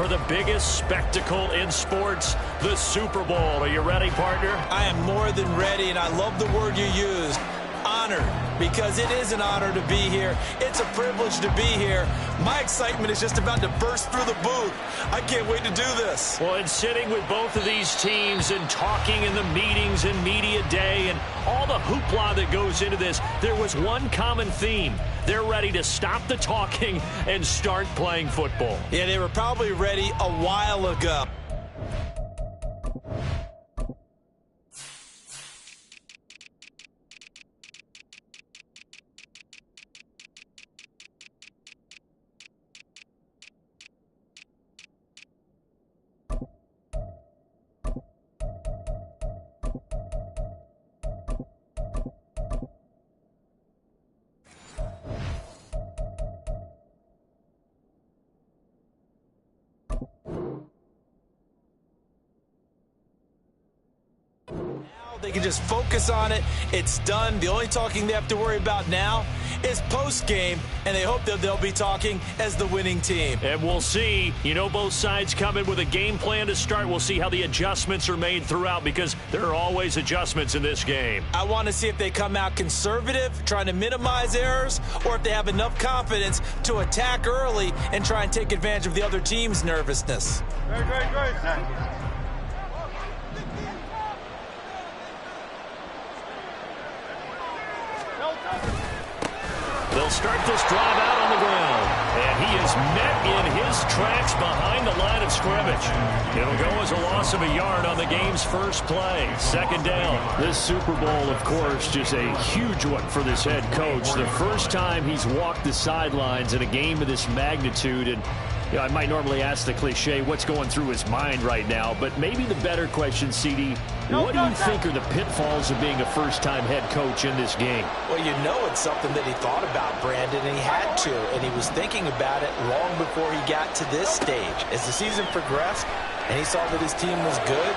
for the biggest spectacle in sports, the Super Bowl. Are you ready, partner? I am more than ready, and I love the word you used, honored, because it is an honor to be here. It's a privilege to be here. My excitement is just about to burst through the booth. I can't wait to do this. Well, and sitting with both of these teams and talking in the meetings and media day and all the hoopla that goes into this, there was one common theme. They're ready to stop the talking and start playing football. Yeah, they were probably ready a while ago. They can just focus on it. It's done. The only talking they have to worry about now is post-game, and they hope that they'll be talking as the winning team. And we'll see. You know, both sides come in with a game plan to start. We'll see how the adjustments are made throughout, because there are always adjustments in this game. I want to see if they come out conservative, trying to minimize errors, or if they have enough confidence to attack early and try and take advantage of the other team's nervousness. Great. They'll start this drive out on the ground. And he is met in his tracks behind the line of scrimmage. It'll go as a loss of a yard on the game's first play. Second down. This Super Bowl, of course, just a huge one for this head coach. The first time he's walked the sidelines in a game of this magnitude. And you know, I might normally ask the cliche, what's going through his mind right now? But maybe the better question, CD, what do you think are the pitfalls of being a first-time head coach in this game? Well, you know it's something that he thought about, Brandon, and he had to. And he was thinking about it long before he got to this stage. As the season progressed and he saw that his team was good,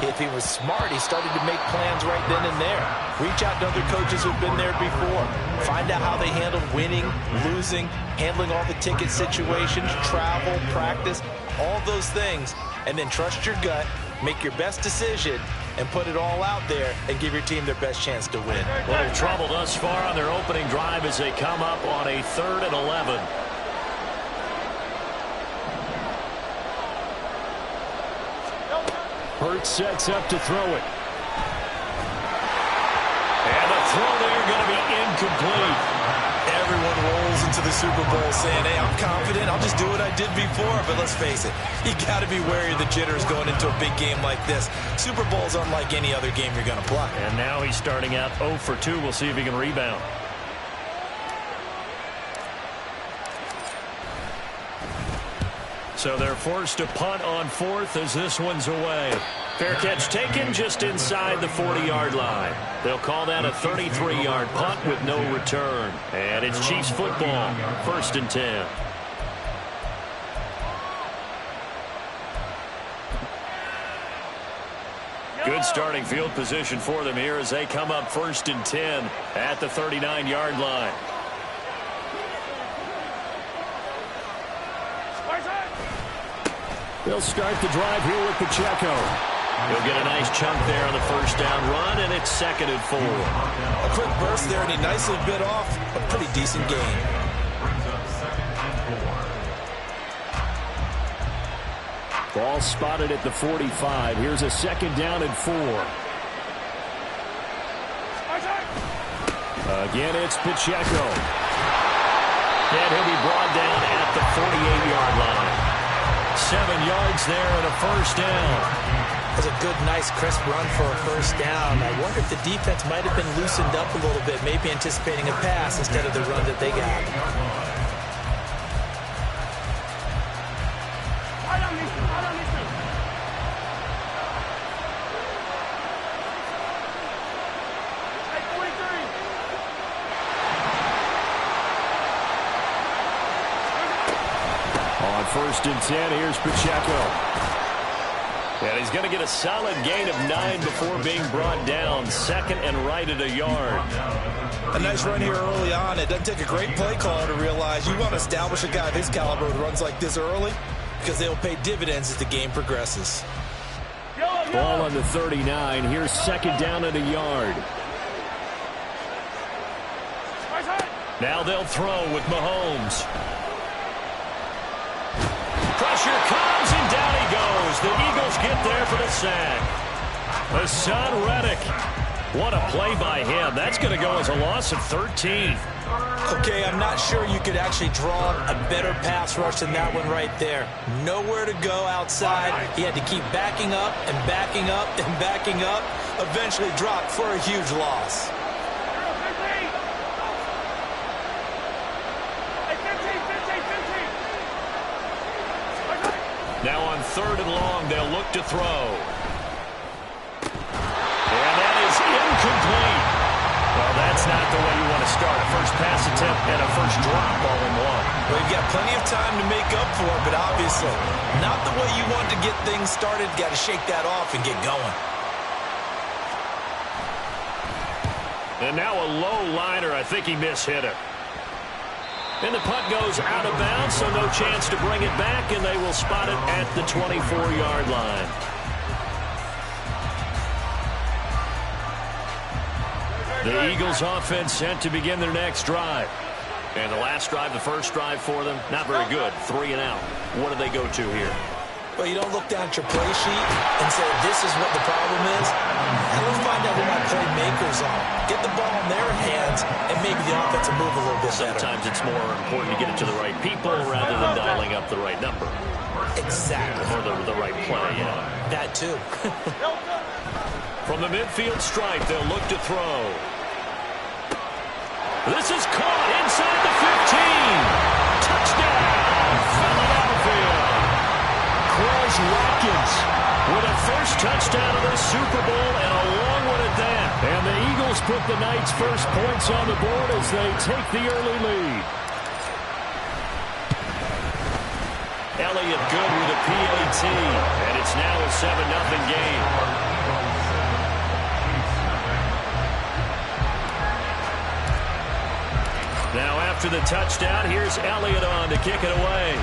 if he was smart, he started to make plans right then and there. Reach out to other coaches who've been there before. Find out how they handled winning, losing, handling all the ticket situations, travel, practice, all those things. And then trust your gut, make your best decision, and put it all out there and give your team their best chance to win. Little trouble thus far on their opening drive as they come up on a 3rd and 11. Hurts sets up to throw it. And the throw there going to be incomplete. Everyone rolls into the Super Bowl saying, hey, I'm confident. I'll just do what I did before. But let's face it, you got to be wary of the jitters going into a big game like this. Super Bowl's unlike any other game you're going to play. And now he's starting out 0 for 2. We'll see if he can rebound. So they're forced to punt on 4th as this one's away. Fair catch taken just inside the 40-yard line. They'll call that a 33-yard punt with no return. And it's Chiefs football, 1st and 10. Good starting field position for them here as they come up 1st and 10 at the 39-yard line. They'll start the drive here with Pacheco. He'll get a nice chunk there on the first down run, and it's 2nd and 4. A quick burst there, and he nicely bit off a pretty decent gain. Ball spotted at the 45. Here's a 2nd down and 4. Again, it's Pacheco. And he'll be brought down at the 48-yard line. 7 yards there and a first down. That's a good, nice, crisp run for a first down. I wonder if the defense might have been loosened up a little bit, maybe anticipating a pass instead of the run that they got. On 1st and 10, here's Pacheco. And he's going to get a solid gain of 9 before being brought down. 2nd and right at a yard. A nice run here early on. It doesn't take a great play caller to realize you want to establish a guy of his caliber who runs like this early. because they'll pay dividends as the game progresses. Ball on the 39. Here's second down at a yard. Now they'll throw with Mahomes. Pressure comes, and down he goes. The Eagles get there for the sack. Hassan Reddick. What a play by him. That's going to go as a loss of 13. Okay, I'm not sure you could actually draw a better pass rush than that one right there. Nowhere to go outside. He had to keep backing up and backing up and backing up. Eventually dropped for a huge loss. Now on third and long, they'll look to throw. And that is incomplete. Well, that's not the way you want to start a first pass attempt and a first drop all in one. Well, you've got plenty of time to make up for it, but obviously not the way you want to get things started. Got to shake that off and get going. And now a low liner. I think he mishit it. And the punt goes out of bounds, so no chance to bring it back, and they will spot it at the 24-yard line. The Eagles offense set to begin their next drive. And the last drive, the first drive for them, not very good. 3 and out. What do they go to here? Well, you don't look down at your play sheet and say, this is what the problem is. And let's find out who my playmakers are. Get the ball in their hands, and maybe the offense will move a little bit better. Sometimes it's more important to get it to the right people rather than dialing up the right number. Exactly. Or the right play, yeah. That too. From the midfield stripe, they'll look to throw. This is caught inside the 15. Touchdown, Philadelphia. Quez Watkins with a first touchdown of the Super Bowl, and a long one at that. And the Eagles put the Knights' first points on the board as they take the early lead. Elliott good with a PAT, and it's now a 7-0 game. Now after the touchdown, here's Elliott on to kick it away.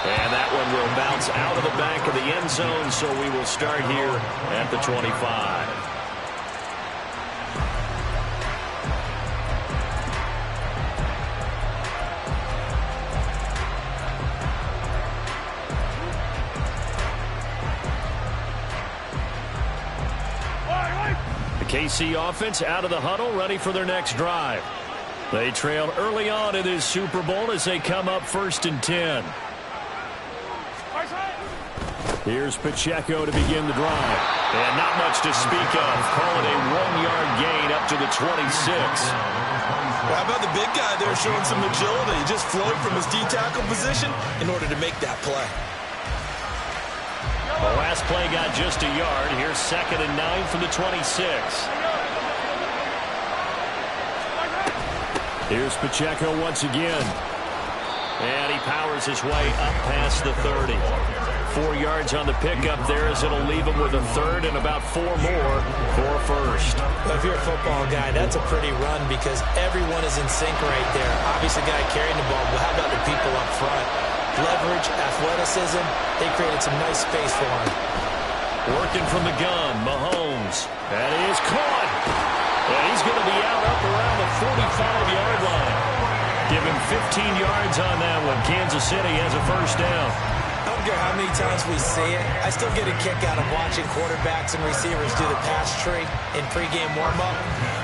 And that one will bounce out of the back of the end zone, so we will start here at the 25. KC offense out of the huddle, ready for their next drive. They trailed early on in this Super Bowl as they come up 1st and 10. Here's Pacheco to begin the drive. And not much to speak of. Call it a 1-yard gain up to the 26. How about the big guy there showing some agility? He just flowed from his D-tackle position in order to make that play. The last play got just a yard. Here's 2nd and 9 from the 26. Here's Pacheco once again. And he powers his way up past the 30. 4 yards on the pickup there as it'll leave him with a third and about 4 more for a first. Well, if you're a football guy, that's a pretty run because everyone is in sync right there. Obviously, the guy carrying the ball, but how about the people up front? Leverage, athleticism, they created some nice space for him. Working from the gun, Mahomes. And he is caught. And he's going to be out up around the 45-yard line. Give him 15 yards on that one. Kansas City has a first down. I don't care how many times we see it. I still get a kick out of watching quarterbacks and receivers do the pass tree in pregame warm-up.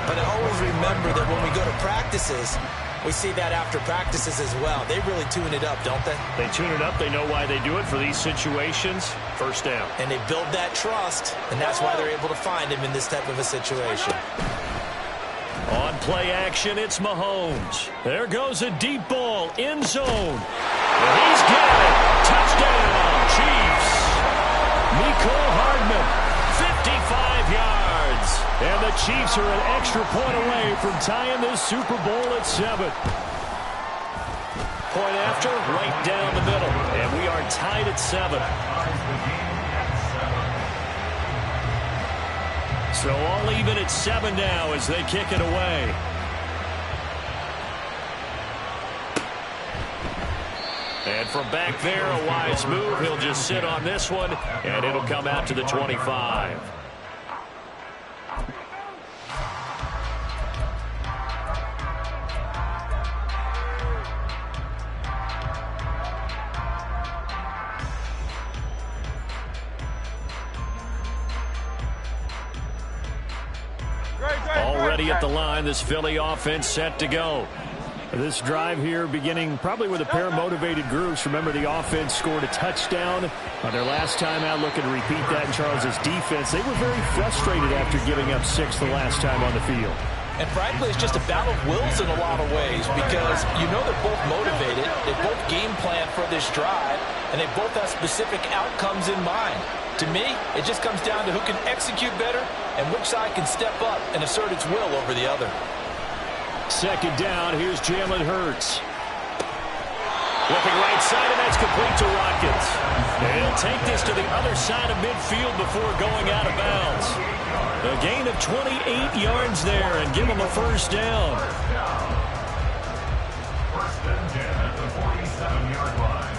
But I always remember that when we go to practices, we see that after practices as well. They really tune it up, don't they? They tune it up. They know why they do it for these situations. First down. And they build that trust, and that's why they're able to find him in this type of a situation. On play action, it's Mahomes. There goes a deep ball, end zone. And he's got it. Touchdown, Chiefs. Mecole Hardman, 55 yards. And the Chiefs are an extra point away from tying this Super Bowl at 7. Point after, right down the middle. And we are tied at 7. So all even at 7 now as they kick it away. And from back there, a wise move. He'll just sit on this one, and it'll come out to the 25. Already at the line, this Philly offense set to go. This drive here beginning probably with a pair of motivated groups. Remember, the offense scored a touchdown on their last time out, looking to repeat that in Charles's defense. They were very frustrated after giving up 6 the last time on the field. And frankly, it's just a battle of wills in a lot of ways because you know they're both motivated, they both game plan for this drive, and they both have specific outcomes in mind. To me, it just comes down to who can execute better and which side can step up and assert its will over the other. Second down, here's Jalen Hurts. Looking right side, and that's complete to Watkins. And he'll take this to the other side of midfield before going out of bounds. A gain of 28 yards there and give him a first down. First and 10 at the 47-yard line.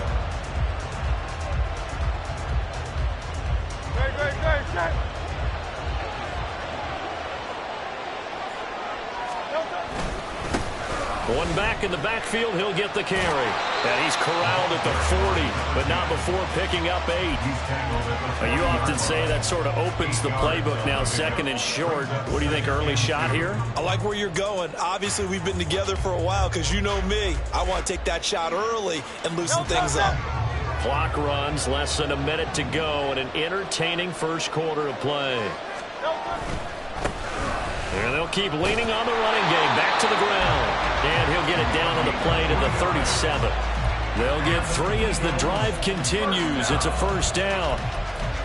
Great. One back in the backfield, he'll get the carry. And he's corralled at the 40, but not before picking up 8. You often say that sort of opens the playbook now, second and short. What do you think, early shot here? I like where you're going. Obviously, we've been together for a while because you know me. I want to take that shot early and loosen things up. Clock runs, less than a minute to go, and an entertaining first quarter of play. And they'll keep leaning on the running game. Back to the ground. And he'll get it down on the play to the 37. They'll get 3 as the drive continues. It's a first down.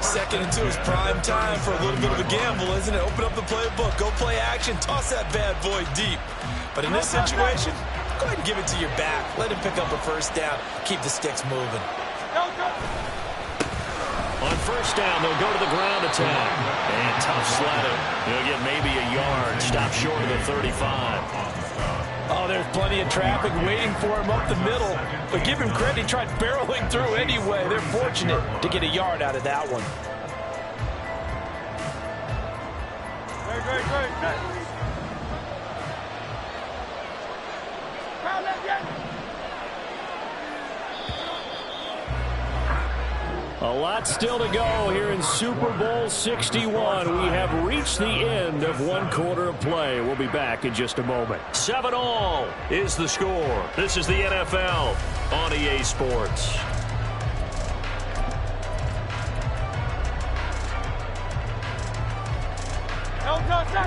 Second and 2 is prime time for a little bit of a gamble, isn't it? Open up the playbook. Go play action. Toss that bad boy deep. But in this situation, go ahead and give it to your back. Let him pick up a first down. Keep the sticks moving. On first down, they'll go to the ground attack. And tough sledding. He'll get maybe a yard. Stop short of the 35. Oh, there's plenty of traffic waiting for him up the middle. But give him credit, he tried barreling through anyway. They're fortunate to get a yard out of that one. Great. A lot still to go here in Super Bowl 61. We have reached the end of one quarter of play. We'll be back in just a moment. 7-all is the score. This is the NFL on EA Sports.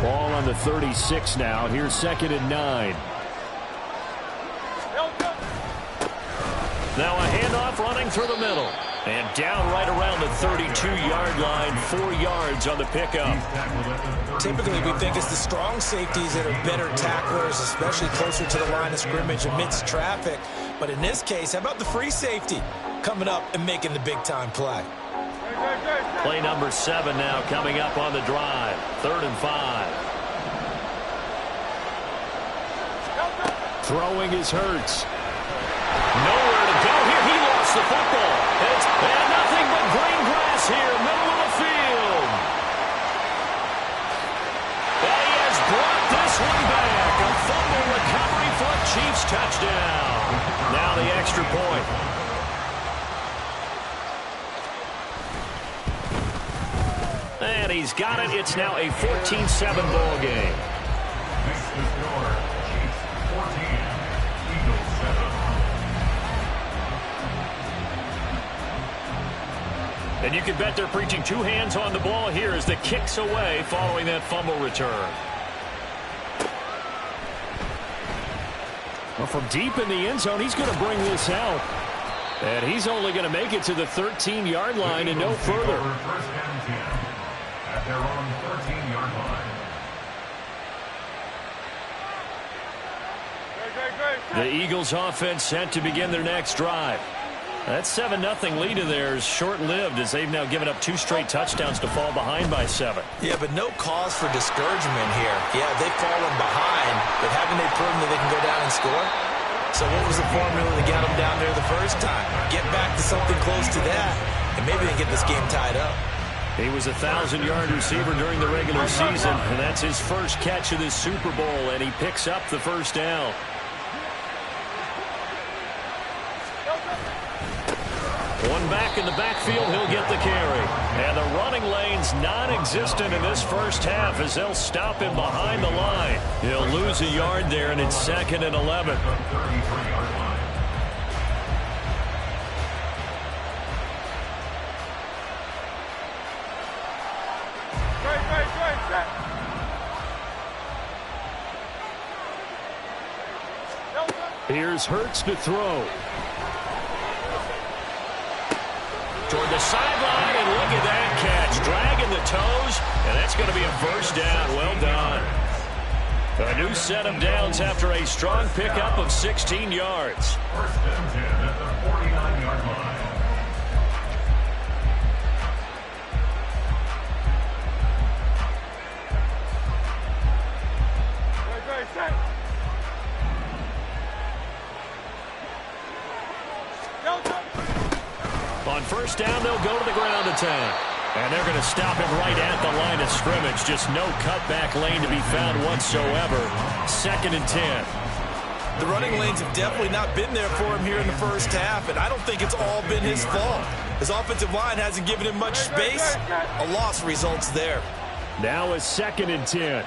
Ball on the 36 now. Here's second and 9. Now a handoff running through the middle. And down right around the 32-yard line, 4 yards on the pickup. Typically, we think it's the strong safeties that are better tacklers, especially closer to the line of scrimmage amidst traffic. But in this case, how about the free safety coming up and making the big-time play? Play number 7 now coming up on the drive. 3rd and 5. Throwing is Hurts. Nowhere to go here. He lost the football. And nothing but green grass here, middle of the field. And he has brought this one back. A fumble recovery for a Chiefs touchdown. Now the extra point. And he's got it. It's now a 14-7 ball game. Next is score, Chiefs 14, Eagles 7. And you can bet they're preaching 2 hands on the ball here as the kick's away following that fumble return. Well, from deep in the end zone, he's going to bring this out. And he's only going to make it to the 13-yard line and no further. First and 10 at their own 13-yard line. The Eagles offense set to begin their next drive. That 7-0 lead of theirs short-lived as they've now given up 2 straight touchdowns to fall behind by 7. Yeah, but no cause for discouragement here. Yeah, they've fallen behind, but haven't they proven that they can go down and score? So what was the formula that got them down there the first time? Get back to something close to that, and maybe they get this game tied up. He was a 1,000-yard receiver during the regular season, and that's his first catch of this Super Bowl, and he picks up the first down. One back in the backfield, he'll get the carry. And the running lane's non-existent in this first half as they'll stop him behind the line. He'll lose a yard there, and it's 2nd and 11. Here's Hurts to throw. Toward the sideline, and look at that catch. Dragging the toes, and that's going to be a first down. Well done. A new set of downs after a strong pickup of 16 yards. First and 10 at the 49-yard line. On first down, they'll go to the ground attack. And they're going to stop him right at the line of scrimmage. Just no cutback lane to be found whatsoever. 2nd and 10. The running lanes have definitely not been there for him here in the first half, and I don't think it's all been his fault. His offensive line hasn't given him much space. A loss results there. Now a 2nd and 10.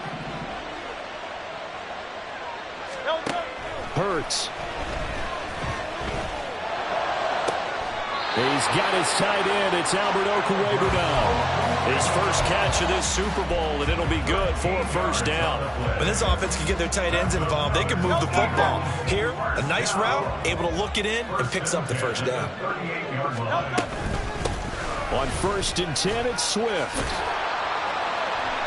Hurts. He's got his tight end. It's Albert Okwuegbunam now. His first catch of this Super Bowl, and it'll be good for a first down. When this offense can get their tight ends involved, they can move the football. Here, a nice route, able to look it in, and picks up the first down. On 1st and 10, it's Swift.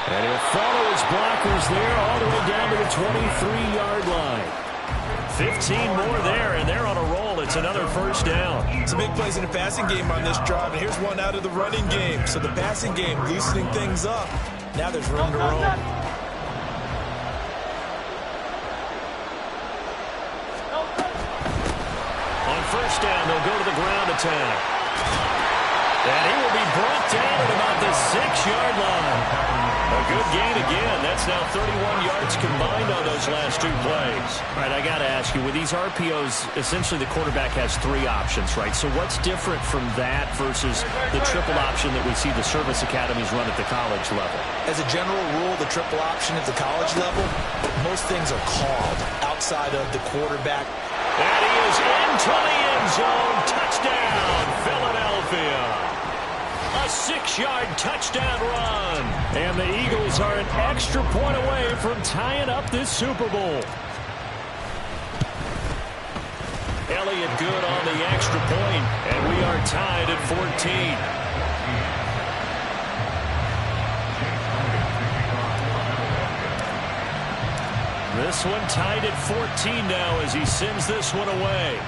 And he'll follow his blockers there all the way down to the 23-yard line. 15 more there, and they're on a roll. It's another first down. Some big plays in the passing game on this drive, and here's one out of the running game. So the passing game loosening things up. Now there's room to roam. On first down, they'll go to the ground attack. And he will be brought down at about the 6-yard line. A good gain again. That's now 31 yards combined on those last 2 plays. All right, I got to ask you, with these RPOs, essentially the quarterback has 3 options, right? So what's different from that versus the triple option that we see the service academies run at the college level? As a general rule, the triple option at the college level, most things are called outside of the quarterback. And he is into the end zone. Touchdown, Philadelphia. A 6-yard touchdown run. And the Eagles are an extra point away from tying up this Super Bowl. Elliott good on the extra point, and we are tied at 14. This one tied at 14 now as he sends this one away.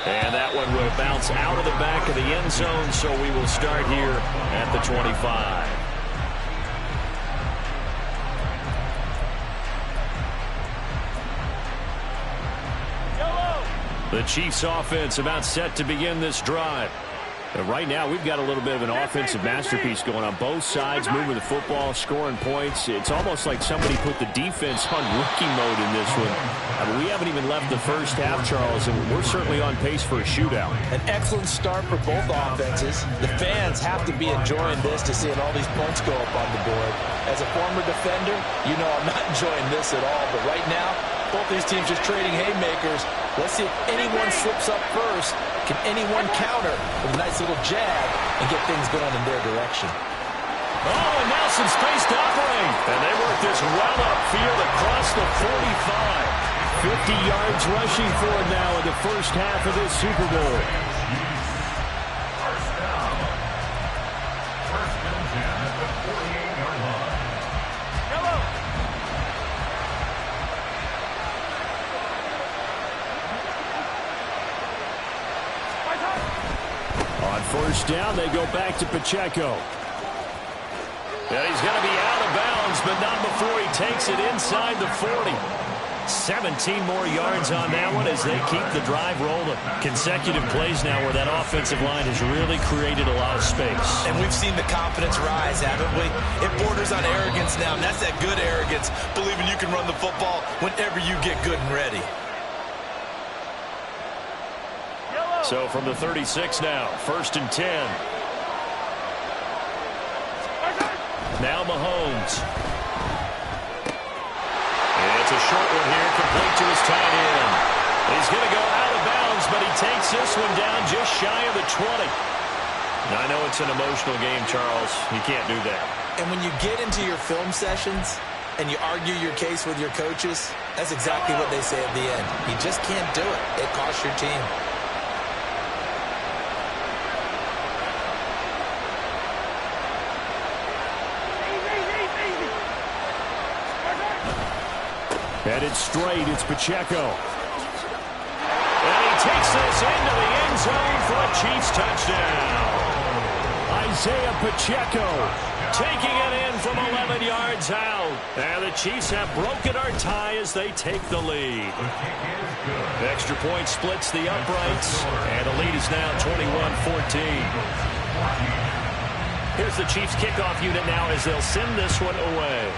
And that one will bounce out of the back of the end zone, so we will start here at the 25. The Chiefs offense about set to begin this drive. And right now, we've got a little bit of an offensive masterpiece going on. Both sides moving the football, scoring points. It's almost like somebody put the defense on rookie mode in this one. I mean, we haven't even left the first half, Charles, and we're certainly on pace for a shootout. An excellent start for both offenses. The fans have to be enjoying this to seeing all these points go up on the board. As a former defender, you know I'm not enjoying this at all. But right now, both these teams just trading haymakers. Let's see if anyone slips up first. Can anyone counter with a nice little jab and get things going in their direction? Oh, and now some space to operate. And they work this well upfield across the 45. 50 yards rushing for it now in the first half of this Super Bowl. First down. First and 10 at the 48-yard line. On first down, they go back to Pacheco. And he's going to be out of bounds, but not before he takes it inside the 40. 17 more yards on that one as they keep the drive rolling. Consecutive plays now where that offensive line has really created a lot of space. And we've seen the confidence rise, haven't we? It borders on arrogance now, and that's that good arrogance, believing you can run the football whenever you get good and ready. So from the 36 now, 1st and 10. Now Mahomes. It's a short one here, complete to his tight end. He's going to go out of bounds, but he takes this one down just shy of the 20. Now, I know it's an emotional game, Charles. You can't do that. And when you get into your film sessions and you argue your case with your coaches, that's exactly what they say at the end. You just can't do it. It costs your team. Headed straight, it's Pacheco. And he takes this into the end zone for a Chiefs touchdown. Isaiah Pacheco taking it in from 11 yards out. And the Chiefs have broken our tie as they take the lead. Extra point splits the uprights, and the lead is now 21-14. Here's the Chiefs kickoff unit now as they'll send this one away.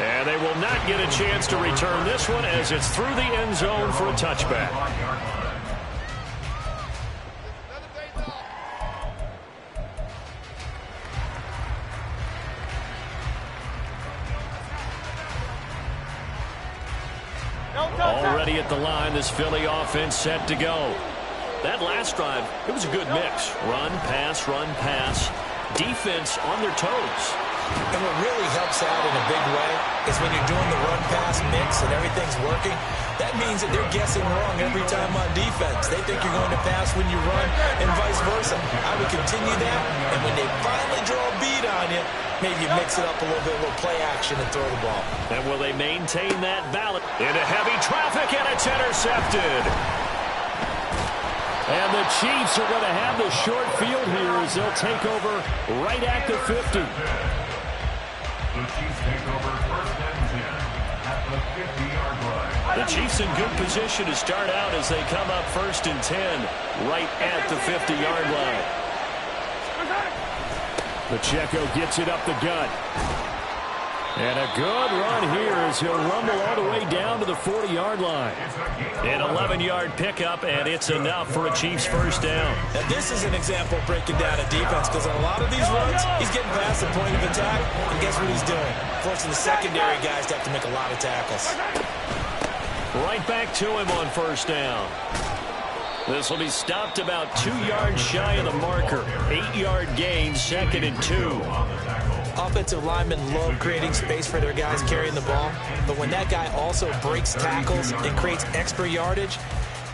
And they will not get a chance to return this one as it's through the end zone for a touchback. Already at the line, this Philly offense set to go. That last drive, it was a good mix. Run, pass, defense on their toes. And what really helps out in a big way is when you're doing the run-pass mix and everything's working, that means that they're guessing wrong every time on defense. They think you're going to pass when you run and vice versa. I would continue that, and when they finally draw a beat on you, maybe you mix it up a little bit, a little play action and throw the ball. And will they maintain that balance? Into heavy traffic, and it's intercepted. And the Chiefs are going to have the short field here as they'll take over right at the 50. The Chiefs take over 1st and 10 at the 50-yard line. The Chiefs in good position to start out as they come up 1st and 10 right at the 50-yard line. Pacheco gets it up the gut. And a good run here as he'll rumble all the way down to the 40-yard line. An 11-yard pickup, and it's enough for a Chiefs first down. Now, this is an example of breaking down a defense because on a lot of these runs, he's getting past the point of attack, and guess what he's doing? Forcing the secondary guys to have to make a lot of tackles. Right back to him on first down. This will be stopped about 2 yards shy of the marker. 8-yard gain, 2nd and 2. Offensive linemen love creating space for their guys carrying the ball, but when that guy also breaks tackles and creates extra yardage,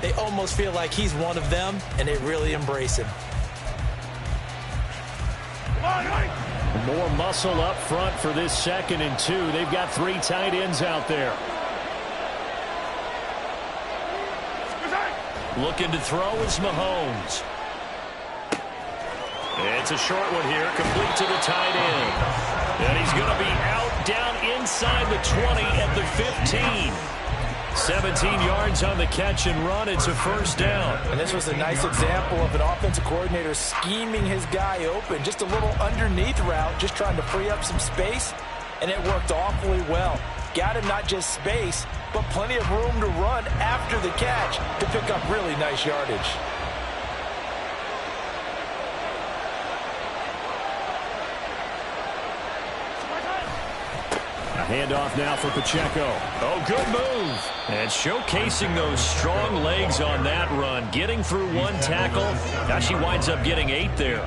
they almost feel like he's one of them, and they really embrace him. More muscle up front for this 2nd and 2. They've got 3 tight ends out there. Looking to throw is Mahomes. It's a short one here, complete to the tight end. And he's going to be out down inside the 20 at the 15. 17 yards on the catch and run. It's a first down. And this was a nice example of an offensive coordinator scheming his guy open. Just a little underneath route, just trying to free up some space. And it worked awfully well. Got him not just space, but plenty of room to run after the catch to pick up really nice yardage. Handoff now for Pacheco. Oh, good move. And showcasing those strong legs on that run. Getting through one tackle. Actually winds up getting 8 there.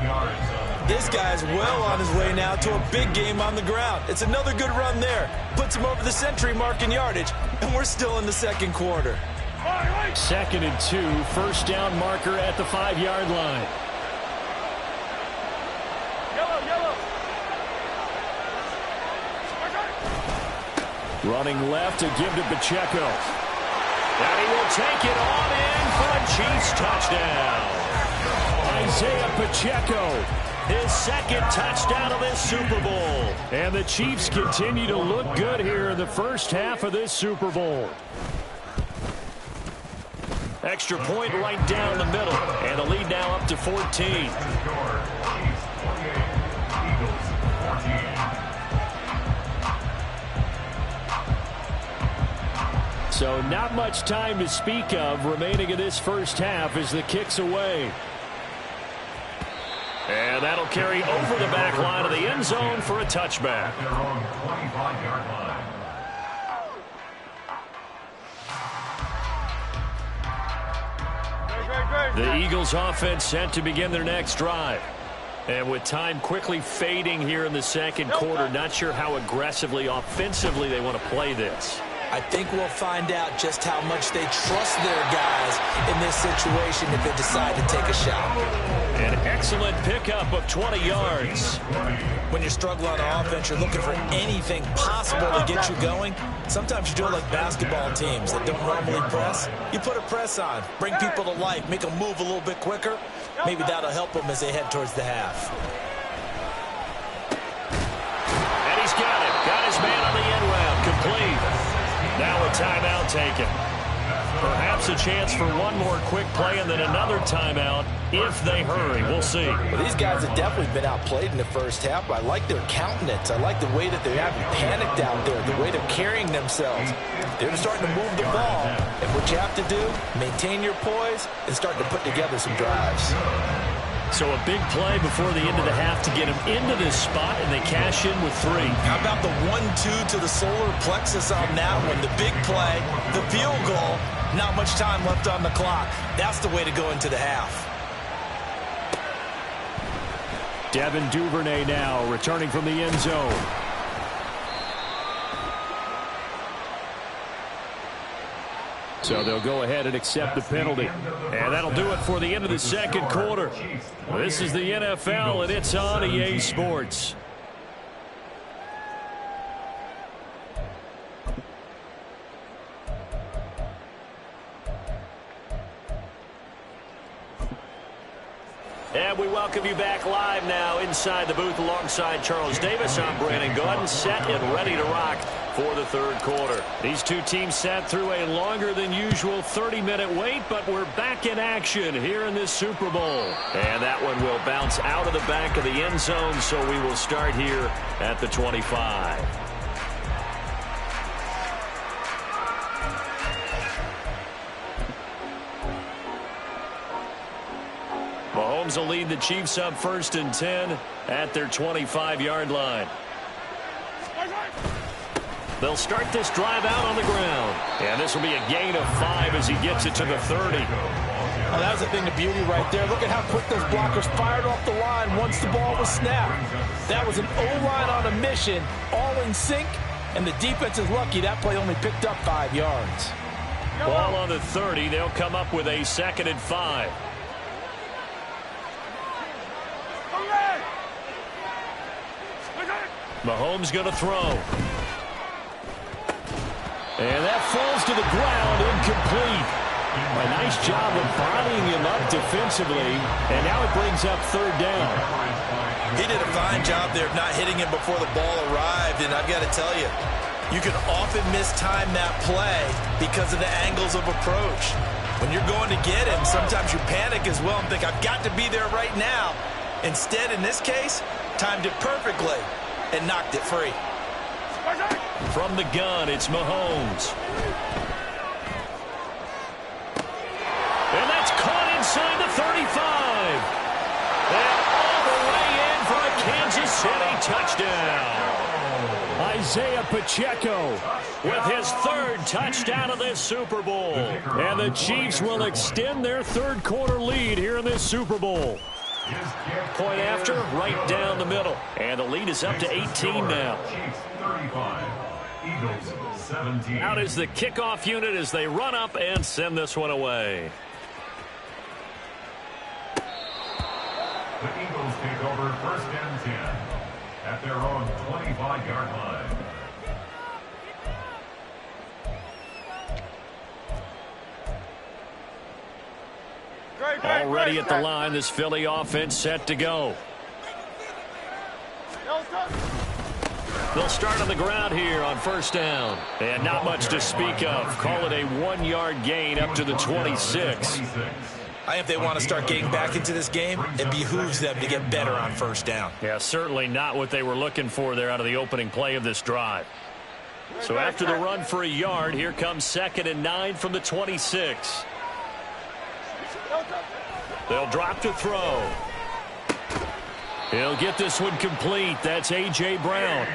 This guy's well on his way now to a big game on the ground. It's another good run there. Puts him over the century mark in yardage. And we're still in the 2nd quarter. 2nd and 2. First down marker at the 5-yard line. Running left to give to Pacheco. And he will take it on in for a Chiefs touchdown. Isaiah Pacheco his second touchdown of this Super Bowl. And the Chiefs continue to look good here in the first half of this Super Bowl. Extra point right down the middle. And the lead now up to 14. So not much time to speak of remaining in this first half as the kick's away. And that'll carry over the back line of the end zone for a touchback. Their own 25-yard line. The Eagles offense set to begin their next drive. And with time quickly fading here in the second quarter, not sure how aggressively, offensively they want to play this. I think we'll find out just how much they trust their guys in this situation if they decide to take a shot. An excellent pickup of 20 yards. When you're struggling on offense, you're looking for anything possible to get you going. Sometimes you do it like basketball teams that don't normally press. You put a press on, bring people to life, make them move a little bit quicker. Maybe that'll help them as they head towards the half. And he's got it. Got his man on the end round. Complete. Now a timeout taken. Perhaps a chance for one more quick play and then another timeout if they hurry. We'll see. Well, these guys have definitely been outplayed in the first half. I like their countenance. I like the way that they haven't panicked out there, the way they're carrying themselves. They're starting to move the ball. And what you have to do, maintain your poise and start to put together some drives. So a big play before the end of the half to get them into this spot, and they cash in with 3. How about the 1-2 to the solar plexus on that one? The big play, the field goal, not much time left on the clock. That's the way to go into the half. Devin Duvernay now returning from the end zone. So they'll go ahead and accept the penalty. And that'll do it for the end of the second quarter. This is the NFL, and it's on EA Sports. And we welcome you back live now inside the booth alongside Charles Davis. I'm Brandon Gaudin, set and ready to rock for the third quarter. These two teams sat through a longer than usual 30-minute wait, but we're back in action here in this Super Bowl. And that one will bounce out of the back of the end zone, so we will start here at the 25. Mahomes will lead the Chiefs up 1st and 10 at their 25-yard line. They'll start this drive out on the ground. And this will be a gain of 5 as he gets it to the 30. Well, that was a thing of beauty right there. Look at how quick those blockers fired off the line once the ball was snapped. That was an O-line on a mission, all in sync, and the defense is lucky that play only picked up 5 yards. Ball on the 30. They'll come up with a 2nd and 5. Mahomes going to throw. And that falls to the ground, incomplete. A nice job of bodying him up defensively, and now it brings up 3rd down. He did a fine job there of not hitting him before the ball arrived, and I've got to tell you, you can often mistime that play because of the angles of approach. When you're going to get him, sometimes you panic as well and think, I've got to be there right now. Instead, in this case, timed it perfectly and knocked it free. From the gun, it's Mahomes. And that's caught inside the 35. And all the way in for a Kansas City touchdown. Isaiah Pacheco With his 3rd touchdown of this Super Bowl. And the Chiefs will extend their third quarter lead here in this Super Bowl. Point after, right down the middle. And the lead is up to 18 now. Chiefs 35, Eagles 17. Out is the kickoff unit as they run up and send this one away. The Eagles take over 1st and 10 at their own 25-yard line. Already at the line, this Philly offense set to go. They'll start on the ground here on first down. And not much to speak of. Call it a 1-yard gain up to the 26. I think if they want to start getting back into this game, it behooves them to get better on first down. Yeah, certainly not what they were looking for there out of the opening play of this drive. So after the run for a yard, here comes 2nd and 9 from the 26. They'll drop to throw. He'll get this one complete. That's A.J. Brown.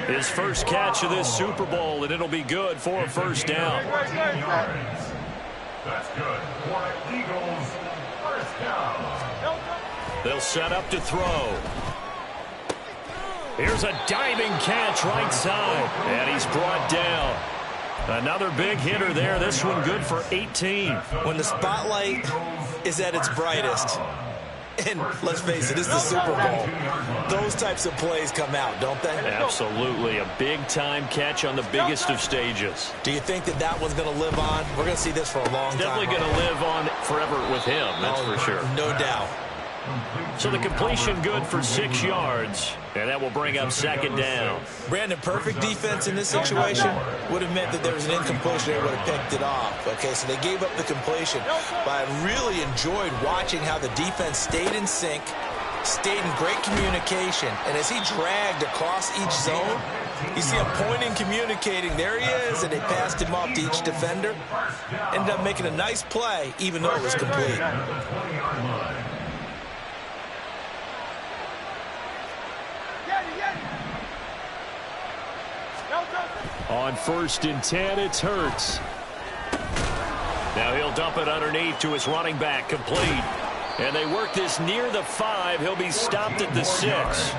His first catch of this Super Bowl, and it'll be good for a first down. That's good for Eagles. First down. They'll set up to throw. Here's a diving catch right side, and he's brought down. Another big hitter there. This one good for 18. When the spotlight is at its brightest, and let's face it, it's the Super Bowl, those types of plays come out, don't they? Absolutely. A big-time catch on the biggest of stages. Do you think that that one's going to live on? We're going to see this for a long time. Definitely going to live on forever with him, that's for sure. No doubt. So the completion good for 6 yards, and that will bring up 2nd down. Brandon, perfect defense in this situation would have meant that there was an incompletion. They would have picked it off. Okay, so they gave up the completion. But I really enjoyed watching how the defense stayed in sync, stayed in great communication. And as he dragged across each zone, you see him pointing, communicating. There he is, and they passed him off to each defender. Ended up making a nice play, even though it was complete. On 1st and 10, it's Hurts. Now he'll dump it underneath to his running back, complete. And they work this near the 5. He'll be stopped at the 6.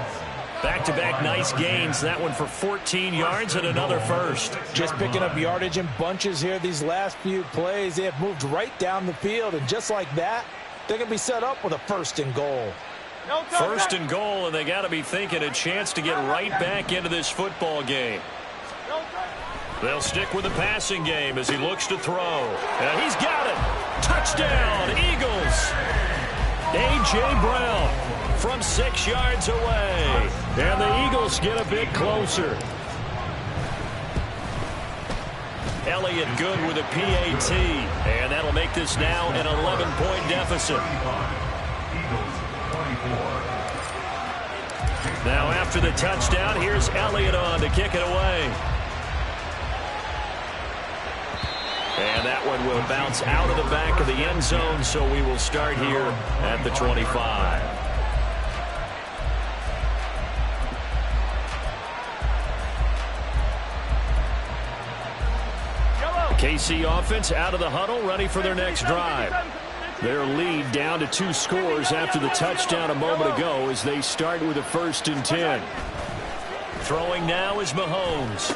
Back-to-back nice gains. That one for 14 yards and another first. Just picking up yardage in bunches here these last few plays. They have moved right down the field, and just like that, they're going to be set up with a 1st and goal. 1st and goal, and they got to be thinking a chance to get right back into this football game. They'll stick with the passing game as he looks to throw. And he's got it. Touchdown, Eagles. A.J. Brown from 6 yards away. And the Eagles get a bit closer. Elliott good with a PAT. And that'll make this now an 11-point deficit. Now after the touchdown, here's Elliott on to kick it away. And that one will bounce out of the back of the end zone, so we will start here at the 25. KC offense out of the huddle, ready for their next drive. Their lead down to 2 scores after the touchdown a moment ago as they start with a 1st and 10. Throwing now is Mahomes.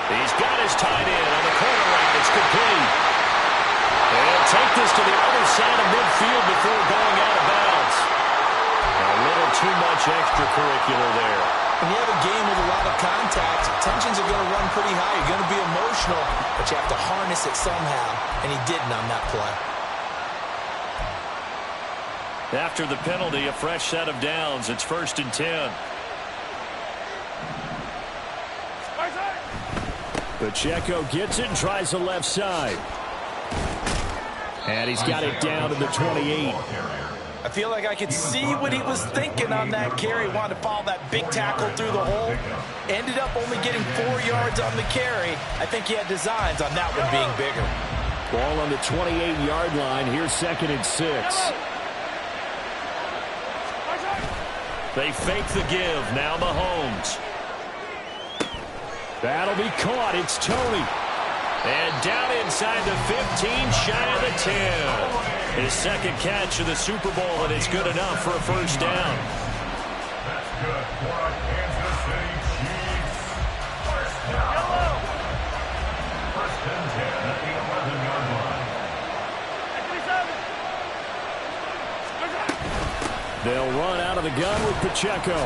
He's got his tight end on the corner route. It's complete. And he'll take this to the other side of midfield before going out of bounds. A little too much extracurricular there. When you have a game with a lot of contact, tensions are going to run pretty high. You're going to be emotional, but you have to harness it somehow, and he didn't on that play. After the penalty, a fresh set of downs. It's 1st and 10. Pacheco gets it and tries the left side. And he's got it down to the 28. I feel like I could see what he was thinking on that carry. Wanted to follow that big tackle through the hole. Ended up only getting 4 yards on the carry. I think he had designs on that one being bigger. Ball on the 28-yard line. Here's 2nd and 6. They fake the give. Now Mahomes. That'll be caught. It's Tony. And down inside the 15, shy of the 10. His 2nd catch of the Super Bowl, and it's good enough for a first down. That's good for a Kansas City Chiefs. First down. 1st and 10 at the 11-yard line. They'll run out of the gun with Pacheco.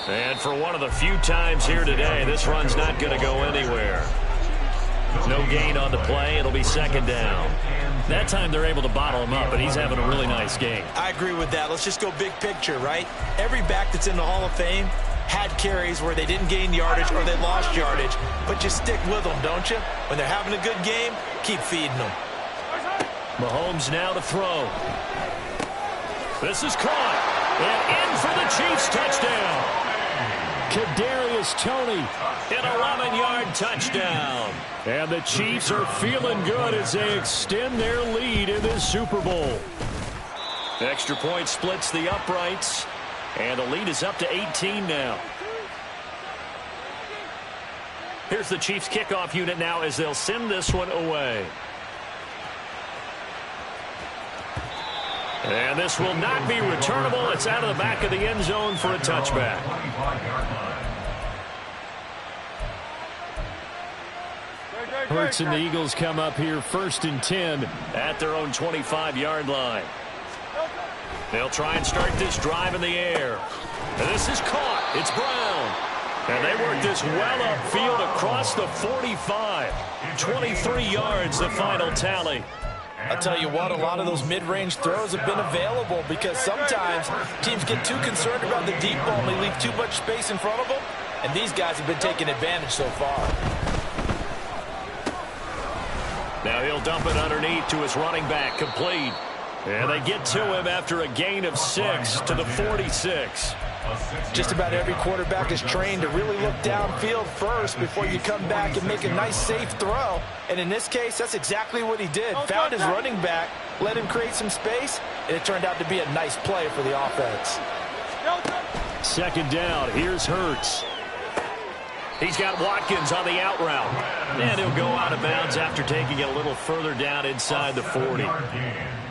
And for one of the few times here today, this run's not going to go anywhere. No gain on the play. It'll be 2nd down. That time they're able to bottle him up, but he's having a really nice game. I agree with that. Let's just go big picture, right? Every back that's in the Hall of Fame had carries where they didn't gain yardage or they lost yardage, but you stick with them, don't you? When they're having a good game, keep feeding them. Mahomes now to throw. This is caught. And in for the Chiefs touchdown. Kadarius Toney. An 11-yard touchdown. And the Chiefs are feeling good as they extend their lead in this Super Bowl. Extra point splits the uprights. And the lead is up to 18 now. Here's the Chiefs kickoff unit now as they'll send this one away. And this will not be returnable. It's out of the back of the end zone for a touchback. Hurts and the Eagles come up here 1st and 10 at their own 25-yard line. They'll try and start this drive in the air. And this is caught. It's Brown. And they work this well upfield across the 45. 23 yards, the final tally. I'll tell you what, a lot of those mid-range throws have been available because sometimes teams get too concerned about the deep ball and they leave too much space in front of them. And these guys have been taking advantage so far. Now he'll dump it underneath to his running back, complete. And they get to him after a gain of 6 to the 46. Just about every quarterback is trained to really look downfield first before you come back and make a nice, safe throw. And in this case, that's exactly what he did. Found his running back, let him create some space, and it turned out to be a nice play for the offense. 2nd down. Here's Hurts. He's got Watkins on the out route. And he'll go out of bounds after taking it a little further down inside the 40.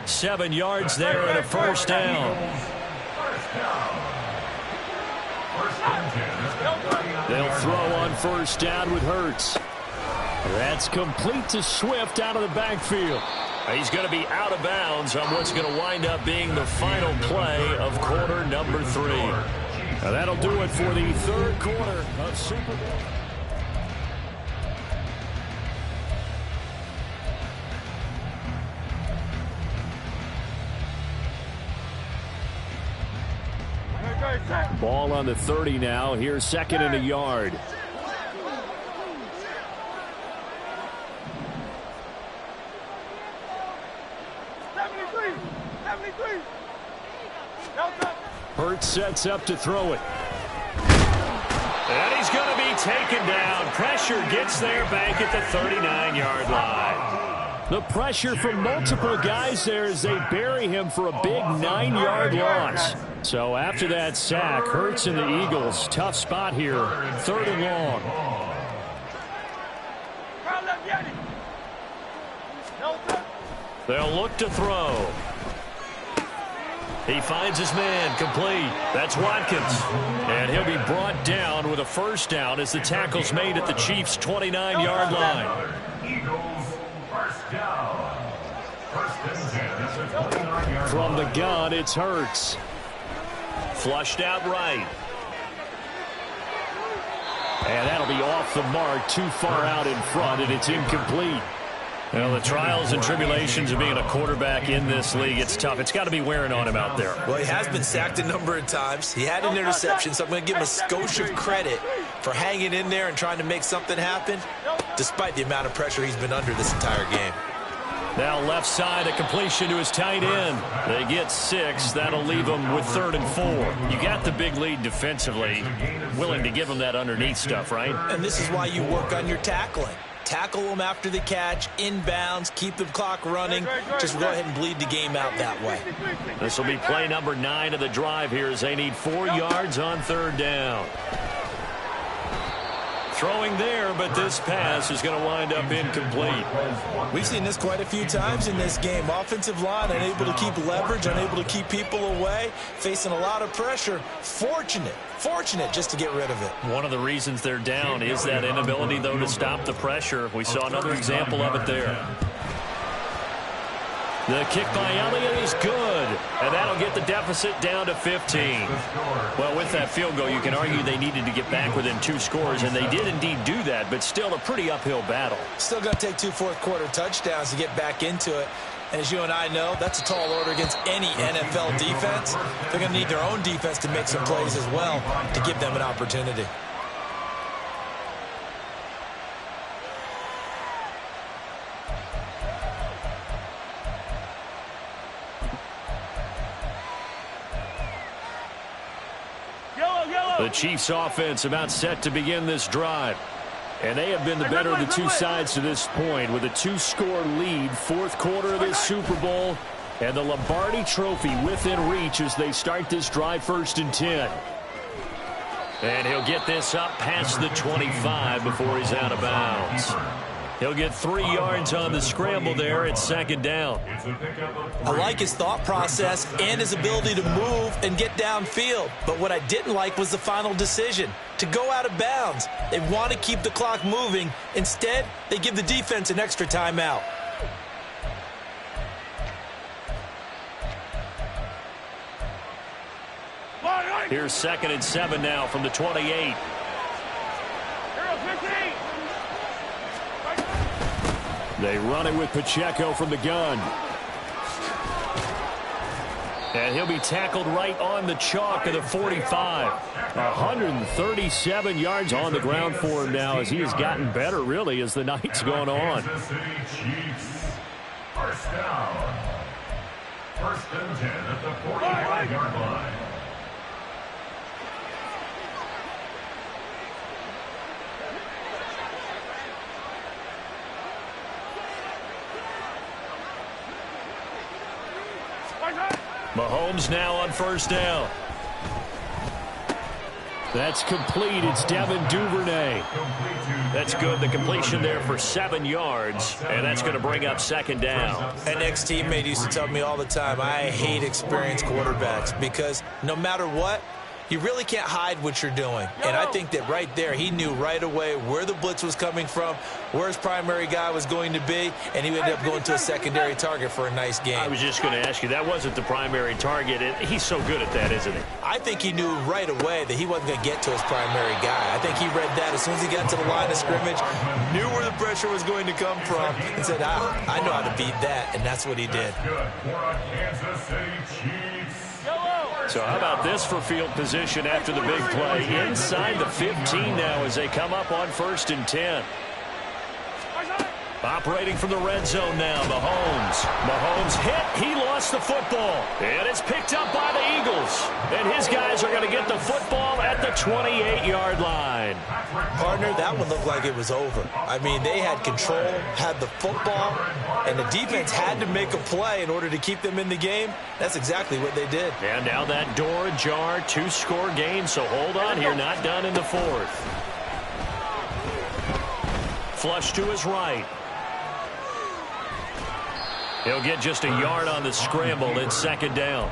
7 yards there and a 1st down. They'll throw on 1st down with Hurts. That's complete to Swift out of the backfield. He's going to be out of bounds on what's going to wind up being the final play of quarter number 3. Now that'll do it for the 3rd quarter of Super Bowl. Ball on the 30 now. Here's 2nd and a yard. Hurts sets up to throw it. And he's going to be taken down. Pressure gets there back at the 39-yard line. The pressure from multiple guys there as they bury him for a big 9-yard loss. So after that sack, Hurts and the Eagles, tough spot here, 3rd and long. They'll look to throw. He finds his man, complete. That's Watkins. And he'll be brought down with a 1st down as the tackle's made at the Chiefs' 29-yard line. Eagles, 1st down. 1st and 10 at the 29-yard From the gun, it's Hurts. Flushed out right. And that'll be off the mark, too far out in front, and it's incomplete. Well, the trials and tribulations of being a quarterback in this league, it's tough. It's got to be wearing on him out there. Well, he has been sacked a number of times. He had an interception, so I'm going to give him a skosh of credit for hanging in there and trying to make something happen, despite the amount of pressure he's been under this entire game. Now left side, a completion to his tight end. They get 6. That'll leave them with 3rd and 4. You got the big lead defensively. Willing to give them that underneath stuff, right? And this is why you work on your tackling. Tackle them after the catch, inbounds, keep the clock running. Just go ahead and bleed the game out that way. This will be play number 9 of the drive here as they need 4 yards on 3rd down. Throwing there, but this pass is going to wind up incomplete. We've seen this quite a few times in this game. Offensive line unable to keep leverage, unable to keep people away, facing a lot of pressure. Fortunate just to get rid of it. One of the reasons they're down is that inability, though, to stop the pressure. We saw another example of it there. The kick by Elliott is good, and that'll get the deficit down to 15. Well, with that field goal, you can argue they needed to get back within 2 scores, and they did indeed do that, but still a pretty uphill battle. Still going to take 2 fourth-quarter touchdowns to get back into it. And as you and I know, that's a tall order against any NFL defense. They're going to need their own defense to make some plays as well to give them an opportunity. The Chiefs offense about set to begin this drive. And they have been the better of the two sides to this point with a 2-score lead, fourth quarter of this Super Bowl, and the Lombardi Trophy within reach as they start this drive 1st and 10. And he'll get this up past the 25 before he's out of bounds. He'll get 3 yards on the scramble there at 2nd down. I like his thought process and his ability to move and get downfield. But what I didn't like was the final decision, to go out of bounds. They want to keep the clock moving. Instead, they give the defense an extra timeout. Here's 2nd and 7 now from the 28. They run it with Pacheco from the gun. And he'll be tackled right on the chalk of the 45. 137 yards on the ground for him now as he has gotten better, really, as the night's gone on. First down. 1st and 10 at the 45-yard line. Mahomes now on 1st down. That's complete. It's Devin Duvernay. That's good. The completion there for 7 yards, and that's going to bring up 2nd down. An ex-teammate used to tell me all the time, I hate experienced quarterbacks because no matter what, you really can't hide what you're doing. And I think that right there, he knew right away where the blitz was coming from, where his primary guy was going to be, and he ended up going to a secondary target for a nice game. I was just going to ask you, that wasn't the primary target. He's so good at that, isn't he? I think he knew right away that he wasn't going to get to his primary guy. I think he read that as soon as he got to the line of scrimmage, knew where the pressure was going to come from, and said, I know how to beat that, and that's what he did. So how about this for field position after the big play? Inside the 15 now as they come up on 1st and 10. Operating from the red zone now, Mahomes. Mahomes hit. He lost the football. And it's picked up by the Eagles. And his guys are going to get the football at the 28-yard line. Partner, that one looked like it was over. I mean, they had control, had the football, and the defense had to make a play in order to keep them in the game. That's exactly what they did. And now that door ajar, 2-score game, so hold on here, not done in the 4th. Flush to his right. He'll get just a yard on the scramble. It's 2nd down.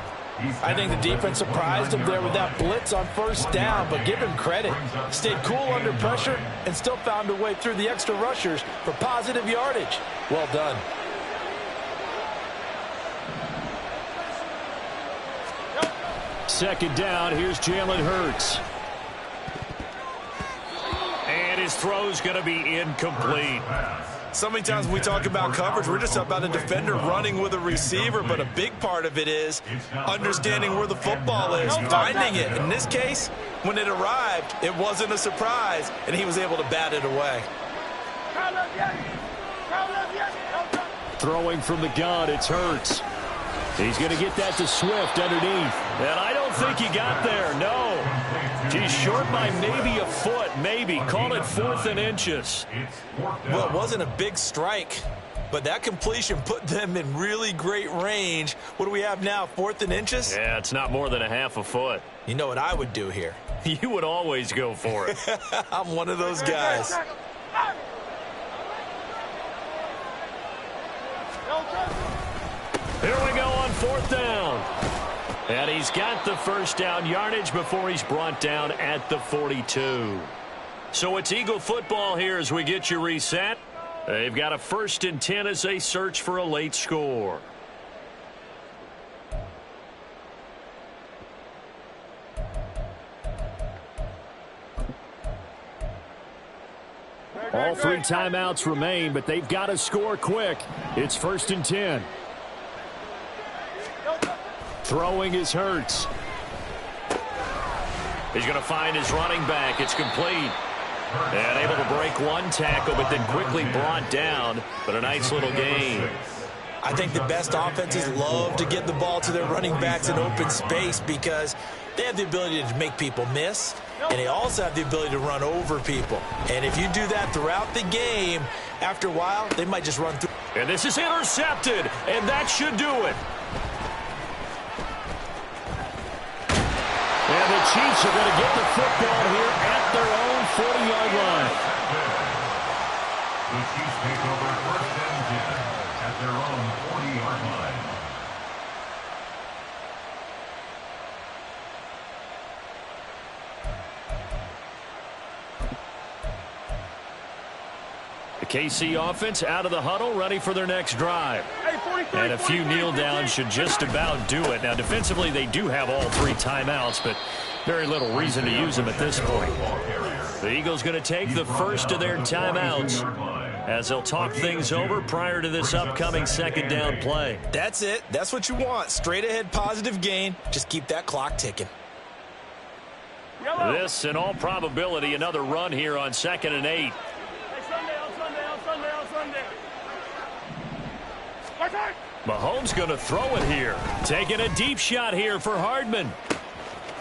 I think the defense surprised him there with that blitz on 1st down, but give him credit. Stayed cool under pressure and still found a way through the extra rushers for positive yardage. Well done. Second down, here's Jalen Hurts. And his throw's going to be incomplete. So many times when we talk about coverage, we're just about a defender running with a receiver, but a big part of it is understanding where the football is, finding it. In this case, when it arrived, it wasn't a surprise, and he was able to bat it away. Throwing from the gun, it's Hurts. He's going to get that to Swift underneath. And I don't think he got there, no. He's short by maybe a foot, maybe. Call it 4th and inches. Well, it wasn't a big strike, but that completion put them in really great range. What do we have now, 4th and inches? Yeah, it's not more than a half a foot. You know what I would do here? You would always go for it. I'm one of those guys. Here we go on 4th down. And he's got the 1st down yardage before he's brought down at the 42. So it's Eagle football here as we get you reset. They've got a 1st and 10 as they search for a late score. All 3 timeouts remain, but they've got to score quick. It's 1st and 10. Throwing is Hurts. He's going to find his running back. It's complete. And able to break one tackle, but then quickly brought down. But a nice little gain. I think the best offenses love to get the ball to their running backs in open space because they have the ability to make people miss, and they also have the ability to run over people. And if you do that throughout the game, after a while, they might just run through. And this is intercepted, and that should do it. And the Chiefs are going to get the football here at their own 40-yard line. The Chiefs take over 1st and 10 at their own 40-yard line. The KC offense out of the huddle, ready for their next drive. And a few kneel downs should just about do it. Now, defensively, they do have all 3 timeouts, but very little reason to use them at this point. The Eagles going to take the first of their timeouts as they'll talk things over prior to this upcoming 2nd down play. That's it. That's what you want. Straight ahead positive gain. Just keep that clock ticking. This, in all probability, another run here on 2nd and 8. Mahomes going to throw it here. Taking a deep shot here for Hardman.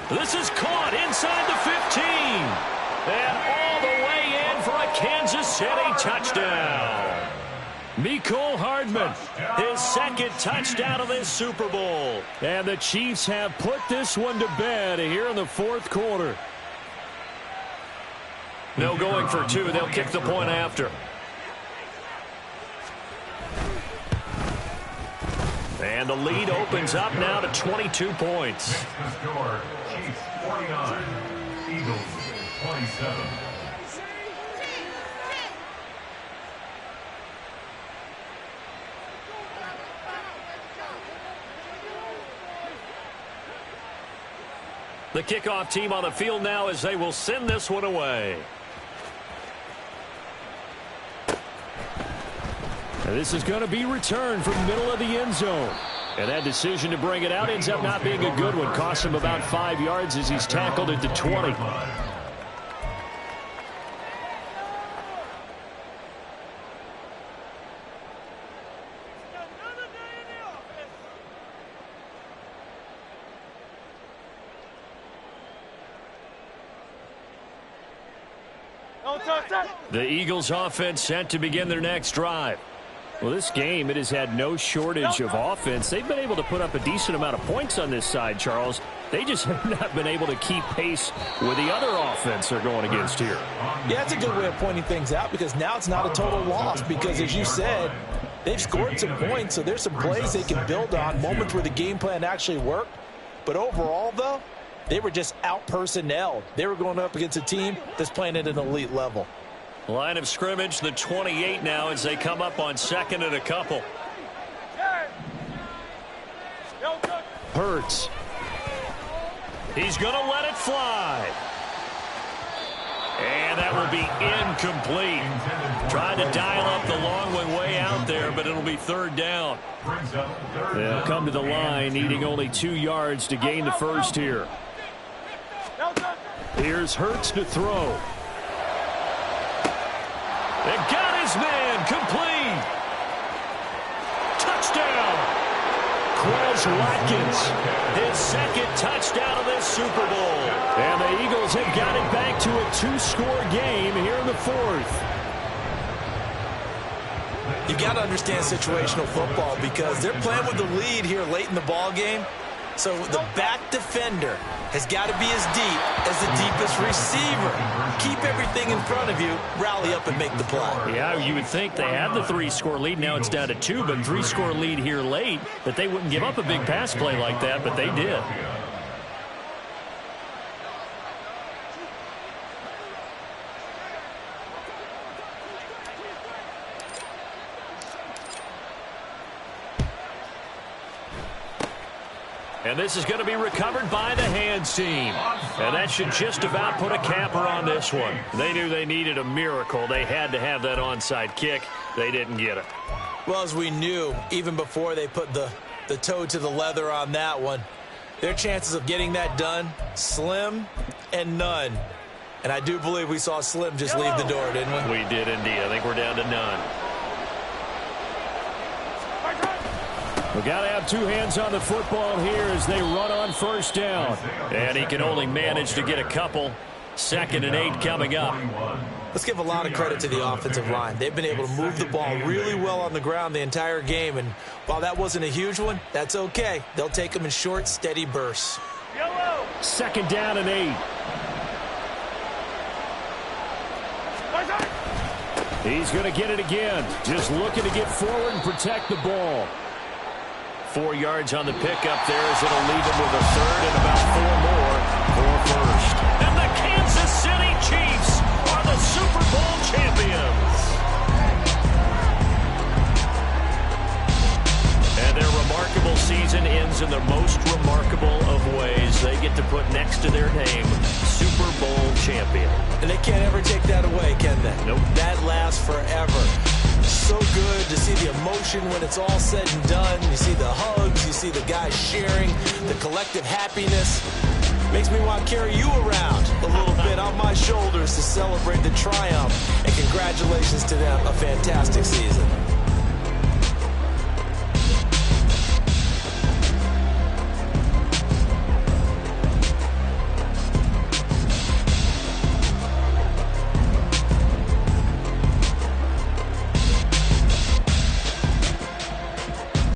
This is caught inside the 15. And all the way in for a Kansas City touchdown. Mecole Hardman, his 2nd touchdown of this Super Bowl. And the Chiefs have put this one to bed here in the 4th quarter. No going for 2. They'll kick the point after. And the lead opens up now to 22 points. Next to score, Chiefs 49, Eagles 27. The kickoff team on the field now as they will send this one away. And this is going to be returned from the middle of the end zone. And that decision to bring it out ends up not being a good one. Cost him about 5 yards as he's tackled at the 20. The Eagles offense set to begin their next drive. Well, this game, it has had no shortage of offense. They've been able to put up a decent amount of points on this side, Charles. They just have not been able to keep pace with the other offense they're going against here. Yeah, that's a good way of pointing things out because now it's not a total loss because, as you said, they've scored some points, so there's some plays they can build on, moments where the game plan actually worked. But overall, though, they were just out-personnelled. They were going up against a team that's playing at an elite level. Line of scrimmage, the 28 now as they come up on 2nd and a couple. Hurts. He's going to let it fly. And that will be incomplete. Trying to dial up the long one way out there, but it'll be 3rd down. They'll come to the line, needing only 2 yards to gain the first here. Here's Hurts to throw. They got his man, complete. Touchdown. Quez Watkins, his 2nd touchdown of this Super Bowl. And the Eagles have got it back to a 2-score game here in the 4th. You got to understand situational football because they're playing with the lead here late in the ball game. So the back defender has got to be as deep as the deepest receiver. Keep everything in front of you, rally up and make the play. Yeah, you would think they had the 3-score lead. Now it's down to 2, but 3-score lead here late, that they wouldn't give up a big pass play like that, but they did. And this is going to be recovered by the hands team. And that should just about put a capper on this one. They knew they needed a miracle. They had to have that onside kick. They didn't get it. Well, as we knew, even before they put the the toe to the leather on that one. Their chances of getting that done, slim and none. And I do believe we saw Slim just leave the door, didn't we? We did indeed. I think we're down to none. We got to have two hands on the football here as they run on first down. And he can only manage to get a couple. 2nd and 8 coming up. Let's give a lot of credit to the offensive line. They've been able to move the ball really well on the ground the entire game. And while that wasn't a huge one, that's okay. They'll take them in short, steady bursts. 2nd down and 8. He's going to get it again. Just looking to get forward and protect the ball. 4 yards on the pickup there as it'll leave him with a 3rd and about 4 more for first. And the Kansas City Chiefs are the Super Bowl champions. And their remarkable season ends in the most remarkable of ways. They get to put next to their name, Super Bowl champion. And they can't ever take that away, can they? Nope. That lasts forever. So good to see the emotion when it's all said and done. You see the hugs, you see the guys sharing, the collective happiness. Makes me want to carry you around a little bit on my shoulders to celebrate the triumph. And congratulations to them, a fantastic season.